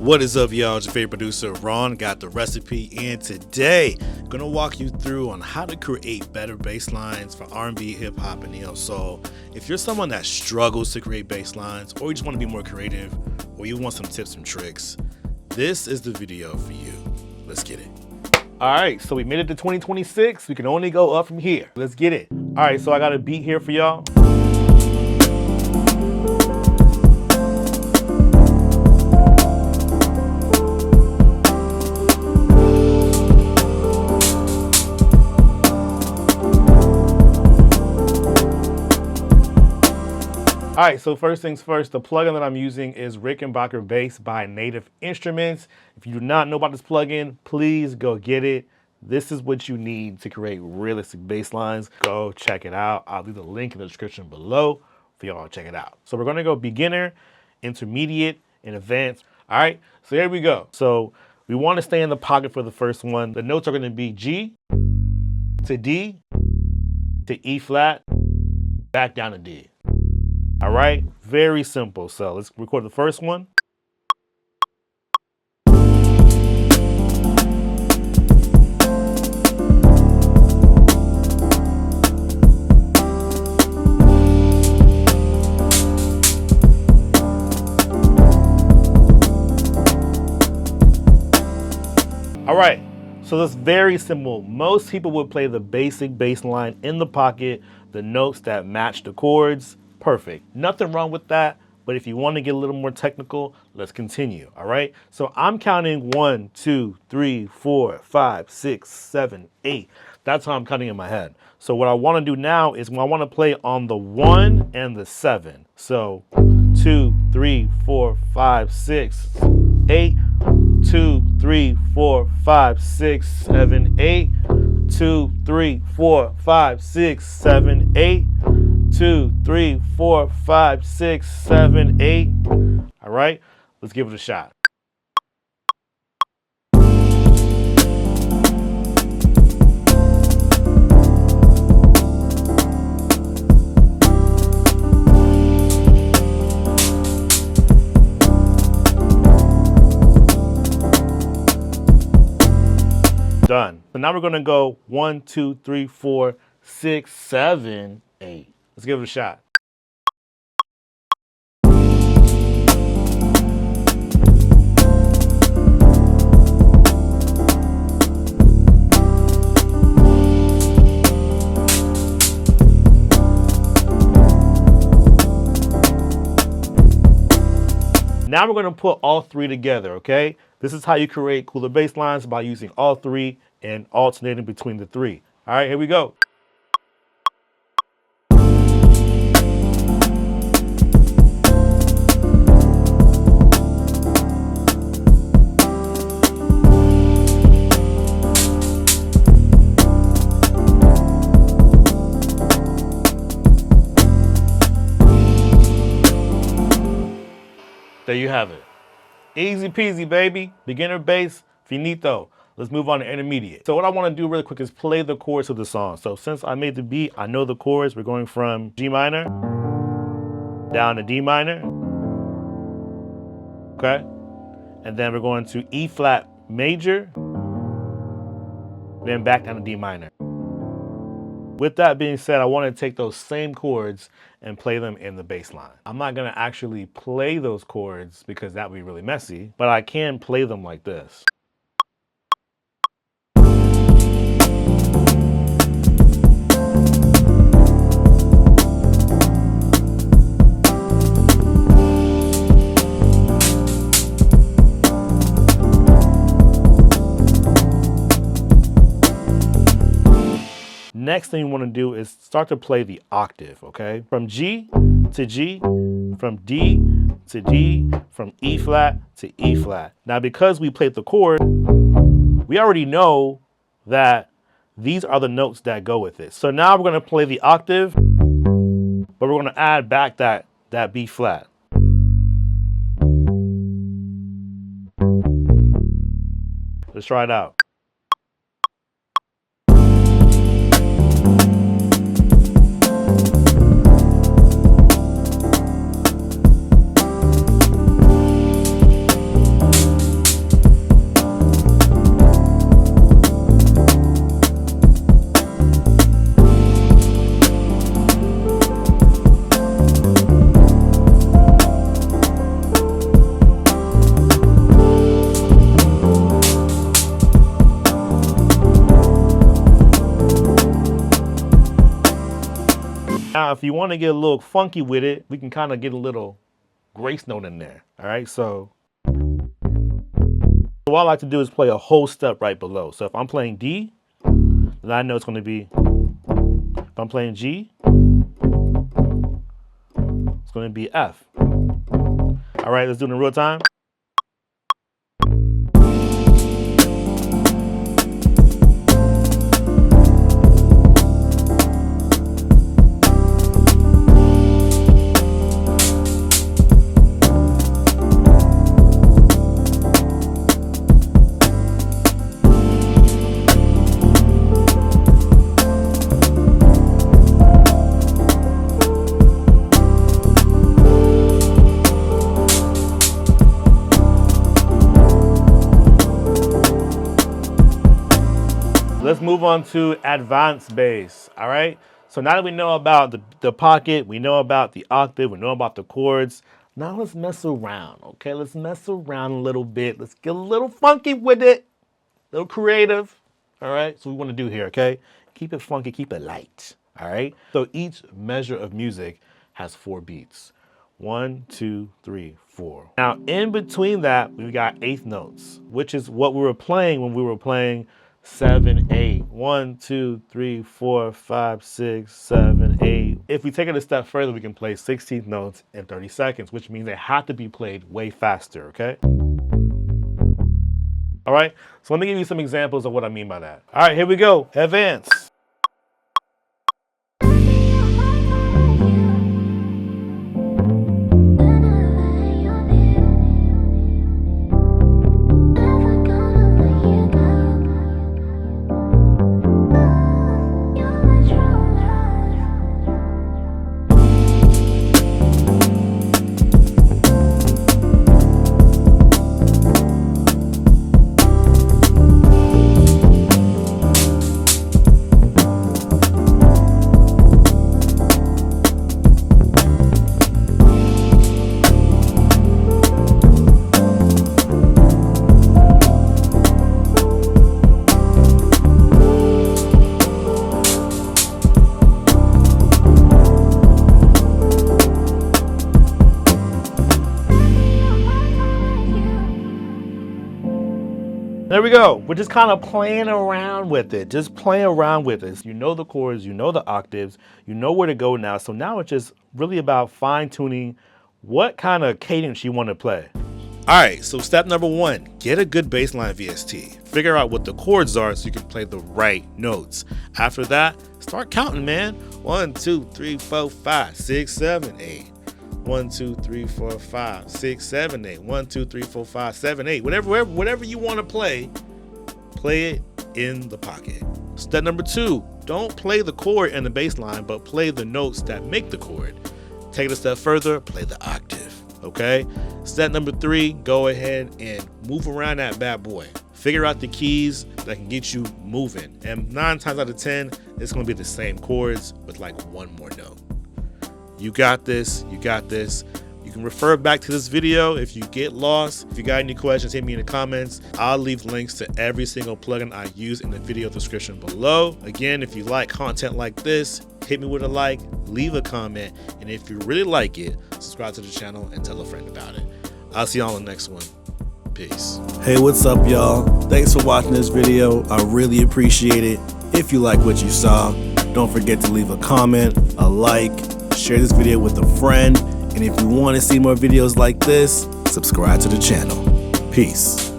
What is up, y'all? It's your favorite producer, Ron. Got the recipe, and today I'm gonna walk you through on how to create better bass lines for R&B, hip hop, and neo soul. If you're someone that struggles to create bass lines, or you just want to be more creative, or you want some tips and tricks, this is the video for you. Let's get it. All right, so we made it to 2026. We can only go up from here. Let's get it. All right, so I got a beat here for y'all. All right, so first things first, the plugin that I'm using is Rickenbacker Bass by Native Instruments. If you do not know about this plugin, please go get it. This is what you need to create realistic bass lines. Go check it out. I'll leave the link in the description below for y'all to check it out. So we're gonna go beginner, intermediate, and advanced. All right, so here we go. So we wanna stay in the pocket for the first one. The notes are gonna be G to D to E flat, back down to D. All right, very simple. So let's record the first one. All right, so that's very simple. Most people would play the basic bass line in the pocket, the notes that match the chords. Perfect. Nothing wrong with that, but if you want to get a little more technical, let's continue. All right, so I'm counting 1, 2, 3, 4, 5, 6, 7, 8. That's how I'm counting in my head. So what I want to do now is I want to play on the 1 and the 7. So 2, 3, 4, 5, 6, 8. 2, 3, 4, 5, 6, 7, 8. 2, 3, 4, 5, 6, 7, 8. 2, 3, 4, 5, 6, 7, 8. All right, let's give it a shot. Done. So now we're gonna go 1, 2, 3, 4, 6, 7, 8. Let's give it a shot. Now we're going to put all three together, okay? This is how you create cooler bass lines, by using all three and alternating between the three. All right, here we go. There you have it. Easy peasy, baby. Beginner bass, finito. Let's move on to intermediate. So what I want to do really quick is play the chords of the song. So since I made the beat, I know the chords. We're going from G minor down to D minor. Okay? And then we're going to E flat major, then back down to D minor. With that being said, I want to take those same chords and play them in the bass line. I'm not going to actually play those chords because that would be really messy, but I can play them like this. Next thing you want to do is start to play the octave, okay? From G to G, from D to D, from E flat to E flat. Now, because we played the chord, we already know that these are the notes that go with it. So now we're going to play the octave, but we're going to add back that B flat. Let's try it out. if you want to get a little funky with it, we can kind of get a little grace note in there. All right, so what I like to do is play a whole step right below. So if I'm playing D, then I know it's going to be, if I'm playing G, it's going to be F. All right, let's do it in real time. Let's move on to advanced bass, all right? So now that we know about the pocket, we know about the octave, we know about the chords, now let's mess around, okay? Let's mess around a little bit. Let's get a little funky with it, a little creative, all right? So we want to do here, okay? Keep it funky, keep it light, all right? So each measure of music has 4 beats. 1, 2, 3, 4. Now in between that, we've got eighth notes, which is what we were playing when we were playing 7, 8. 1, 2, 3, 4, 5, 6, 7, 8. If we take it a step further, we can play 16th notes in 30 seconds, which means they have to be played way faster, okay? All right, so let me give you some examples of what I mean by that. All right, here we go, advance. There we go. We're just kind of playing around with it. Just playing around with it. You know the chords, you know the octaves, you know where to go now. So now it's just really about fine tuning what kind of cadence you want to play. All right, so step number 1, get a good bassline VST. Figure out what the chords are so you can play the right notes. After that, start counting, man. 1, 2, 3, 4, 5, 6, 7, 8. 1, 2, 3, 4, 5, 6, 7, 8. 1, 2, 3, 4, 5, 7, 8. Whatever you want to play it in the pocket. Step number 2, don't play the chord and the bass line, but play the notes that make the chord. Take it a step further, play the octave, okay? Step number 3, go ahead and move around that bad boy. Figure out the keys that can get you moving. And 9 times out of 10, it's gonna be the same chords with like one more note. You got this, you got this. You can refer back to this video if you get lost. If you got any questions, hit me in the comments. I'll leave links to every single plugin I use in the video description below. Again, if you like content like this, hit me with a like, leave a comment, and if you really like it, subscribe to the channel and tell a friend about it. I'll see y'all in the next one. Peace. Hey, what's up, y'all? Thanks for watching this video. I really appreciate it. If you like what you saw, don't forget to leave a comment, a like, share this video with a friend, and if you want to see more videos like this, subscribe to the channel. Peace.